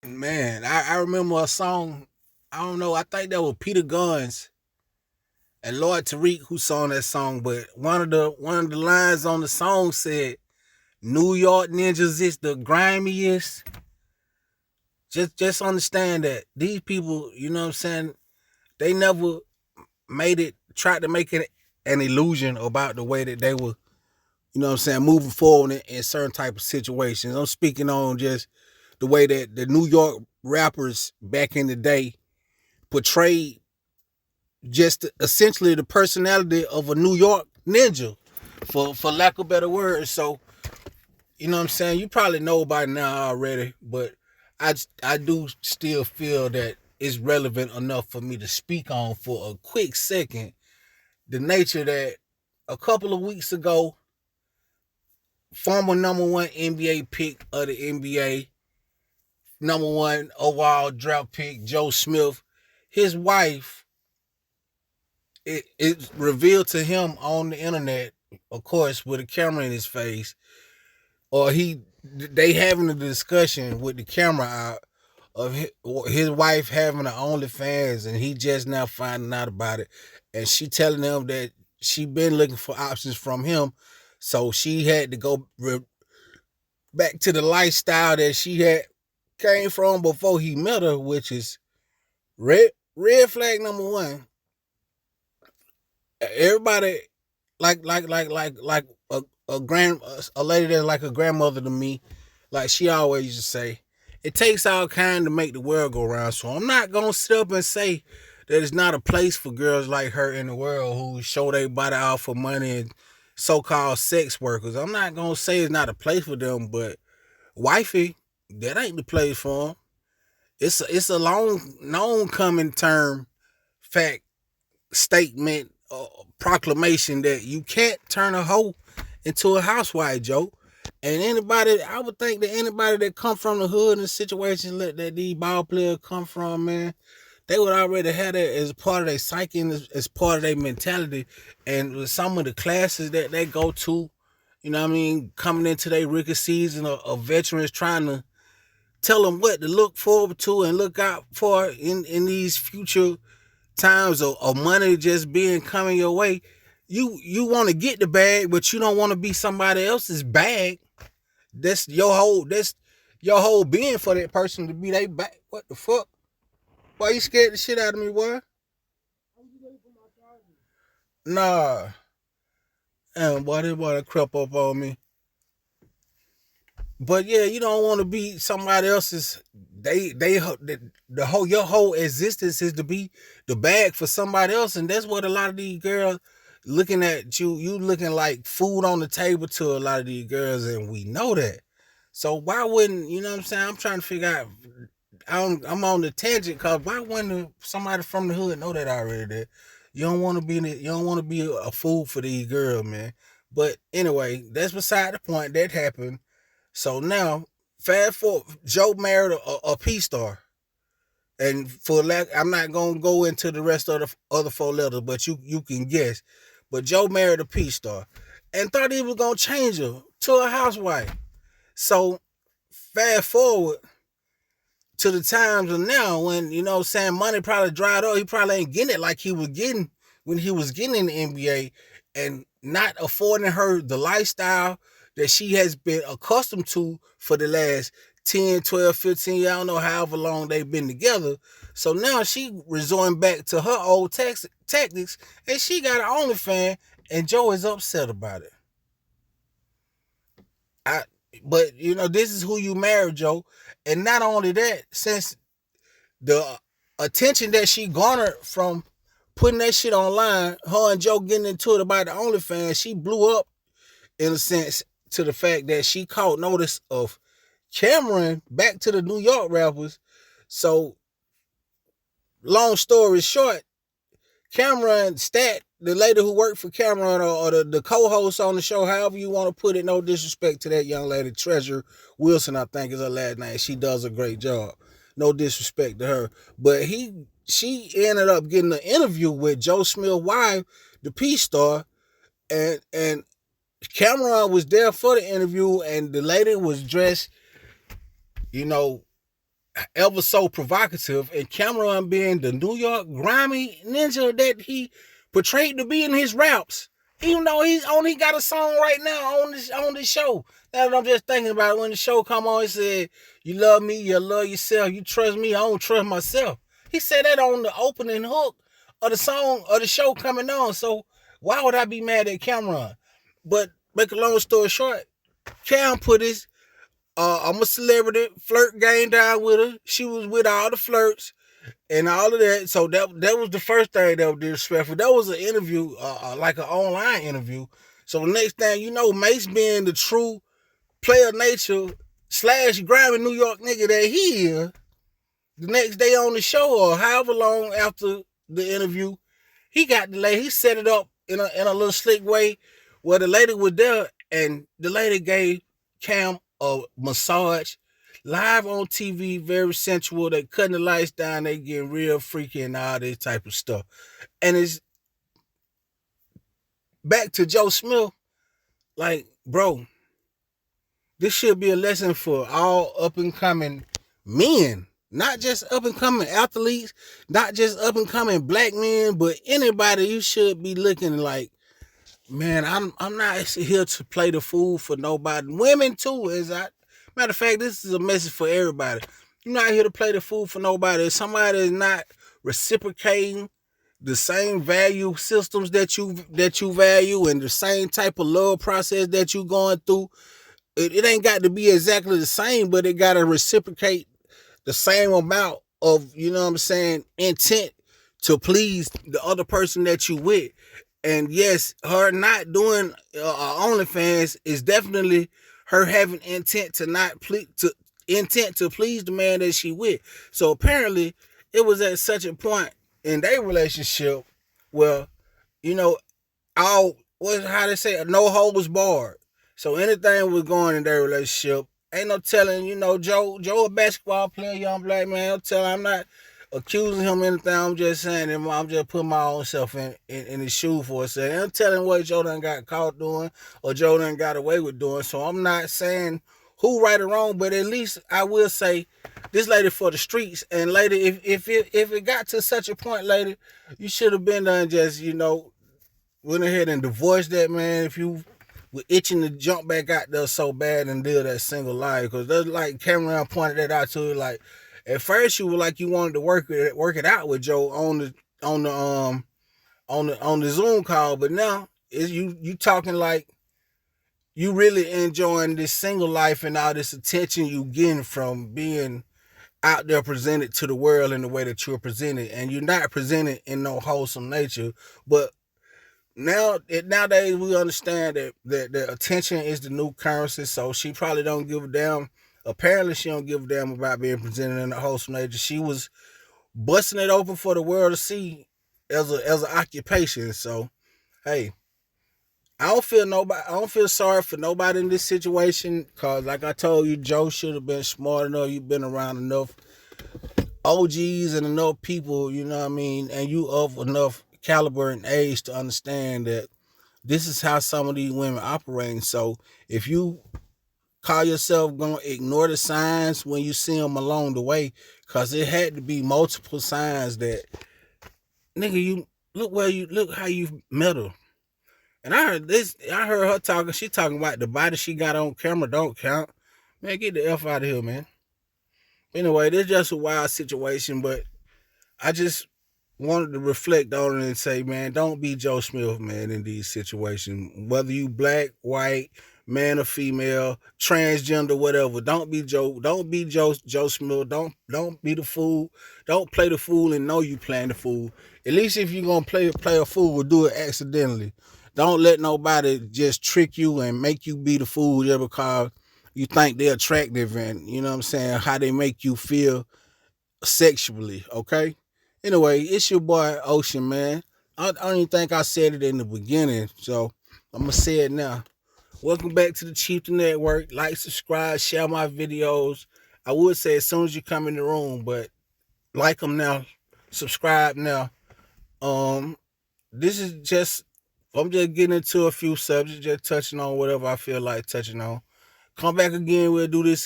Man, I remember a song. I don't know. I think that was Peter Guns and Lloyd Tariq who sung that song. But one of the lines on the song said, "New York Ninjas is the grimiest." Just understand that these people, you know what I'm saying, they never tried to make it an illusion about the way that they were, you know what I'm saying, moving forward in certain type of situations. I'm speaking on just the way that the New York rappers back in the day portrayed just essentially the personality of a New York ninja, for lack of better words. So, you know what I'm saying? You probably know by now already, but I do still feel that it's relevant enough for me to speak on for a quick second. The nature that a couple of weeks ago, former number one NBA pick of the NBA, number one overall draft pick, Joe Smith, his wife, it revealed to him on the internet, of course, with a camera in his face, or they having a discussion with the camera out of his wife having an OnlyFans, and he just now finding out about it, and she telling him that she been looking for options from him, so she had to go back to the lifestyle that she had came from before he met her, which is red flag number one. Everybody like a lady that's like a grandmother to me, like she always used to say, it takes all kind to make the world go round. So I'm not gonna sit up and say that it's not a place for girls like her in the world who show their body out for money and so-called sex workers. I'm not gonna say it's not a place for them, but wifey, that ain't the place for them. It's a long known coming term fact statement, proclamation that you can't turn a hoe into a housewife, Joe. And anybody, I would think that anybody that come from the hood and situations that these ball players come from, man, they would already have that as part of their psyche and as part of their mentality. And with some of the classes that they go to, you know what I mean, coming into their rookie season of veterans trying to tell them what to look forward to and look out for in these future times of money just being coming your way. You want to get the bag, but you don't want to be somebody else's bag. That's your whole being for that person to be their bag. What the fuck? Why you scared the shit out of me, boy? Nah. Damn, boy, this boy that crept up on me. But yeah, you don't want to be somebody else's. The whole your whole existence is to be the bag for somebody else, and that's what a lot of these girls looking at you. You looking like food on the table to a lot of these girls, and we know that. So why wouldn't you know what I'm saying? I'm trying to figure out. I'm on the tangent because why wouldn't somebody from the hood know that already? That you don't want to be you don't want to be a fool for these girls, man. But anyway, that's beside the point. That happened. So now, fast forward, Joe married a P star, and for lack, I'm not gonna go into the rest of the other four letters, but you can guess. But Joe married a P star, and thought he was gonna change her to a housewife. So fast forward to the times of now when you know saying money probably dried up. He probably ain't getting it like he was getting when he was getting in the NBA, and not affording her the lifestyle that she has been accustomed to for the last 10, 12, 15 years. I don't know however long they've been together. So now she resorting back to her old tactics, and she got an OnlyFans, and Joe is upset about it. I, but you know, this is who you married, Joe. And not only that, since the attention that she garnered from putting that shit online, her and Joe getting into it about the OnlyFans, she blew up in a sense to the fact that she caught notice of Cameron back to the New York rappers. So, long story short, Cameron Stat, the lady who worked for Cameron or the co-host on the show, however you want to put it, no disrespect to that young lady, Treasure Wilson, I think is her last name. She does a great job. No disrespect to her. But she ended up getting an interview with Joe Smith's wife, the P star, and Cameron was there for the interview, and the lady was dressed, you know, ever so provocative, and Cameron being the New York grimy ninja that he portrayed to be in his raps. Even though he's only got a song right now on this show. Now that I'm just thinking about it, when the show come on, he said, "You love me, you love yourself, you trust me, I don't trust myself." He said that on the opening hook of the song of the show coming on. So why would I be mad at Cameron? But make a long story short, Cam put his I'm a celebrity flirt game down with her. She was with all the flirts and all of that. So that was the first thing that was disrespectful. That was an interview, like an online interview. So the next thing you know, Mace being the true player nature / grimy New York nigga that he is, the next day on the show or however long after the interview, he got the lady. He set it up in a little slick way where the lady was there and the lady gave Cam a massage live on TV, very sensual. They cutting the lights down, they getting real freaky and all this type of stuff. And it's back to Joe Smith, like, bro, this should be a lesson for all up and coming men, not just up and coming athletes, not just up and coming black men, but anybody. You should be looking like, man, I'm not here to play the fool for nobody. Women too, matter of fact, this is a message for everybody. You're not here to play the fool for nobody. If somebody is not reciprocating the same value systems that you value and the same type of love process that you going through, it ain't got to be exactly the same, but it got to reciprocate the same amount of, you know what I'm saying, intent to please the other person that you with. And yes, her not doing OnlyFans is definitely her having intent to not intent to please the man that she with. So apparently, it was at such a point in their relationship where, you know, how they say, no holds barred. So anything was going in their relationship. Ain't no telling, Joe a basketball player, young black man. I'm telling, I'm not accusing him of anything. I'm just saying that I'm just putting my own self in his shoe for a second. I'm telling what Joe done got caught doing or Joe done got away with doing. So I'm not saying who right or wrong, but at least I will say this lady for the streets. And lady, if it got to such a point, lady, you should have been done just, went ahead and divorced that man if you were itching to jump back out there so bad and live that single life. Because that's like Cameron pointed that out to you. Like, at first you were like you wanted to work it out with Joe on the Zoom call, but now is you talking like you really enjoying this single life and all this attention you getting from being out there presented to the world in the way that you're presented, and you're not presented in no wholesome nature. But nowadays we understand that attention is the new currency, so she probably don't give a damn. Apparently she don't give a damn about being presented in a wholesome nature. She was busting it open for the world to see as an occupation. So hey, I don't feel sorry for nobody in this situation, cause like I told you, Joe should have been smart enough. You've been around enough OGs and enough people, you know what I mean, and you of enough caliber and age to understand that this is how some of these women operating. So if you call yourself gonna ignore the signs when you see them along the way, cause it had to be multiple signs that, nigga, you look how you met her. And I heard her talking. She talking about the body she got on camera don't count. Man, get the F out of here, man. Anyway, this is just a wild situation, but I just wanted to reflect on it and say, man, don't be Joe Smith, man, in these situations. Whether you black, white, man or female, transgender, whatever. Don't be Joe. Don't be Joe Smith. Don't be the fool. Don't play the fool and know you playing the fool. At least if you're gonna play a fool, do it accidentally. Don't let nobody just trick you and make you be the fool just because you think they're attractive and, you know what I'm saying, how they make you feel sexually, okay? Anyway, it's your boy Ocean, man. I don't even think I said it in the beginning, so I'm gonna say it now. Welcome back to the Chieftain Network. Like, subscribe, share my videos. I would say as soon as you come in the room, but like them now, subscribe now. This is just, I'm just getting into a few subjects, just touching on whatever I feel like touching on. Come back again, we'll do this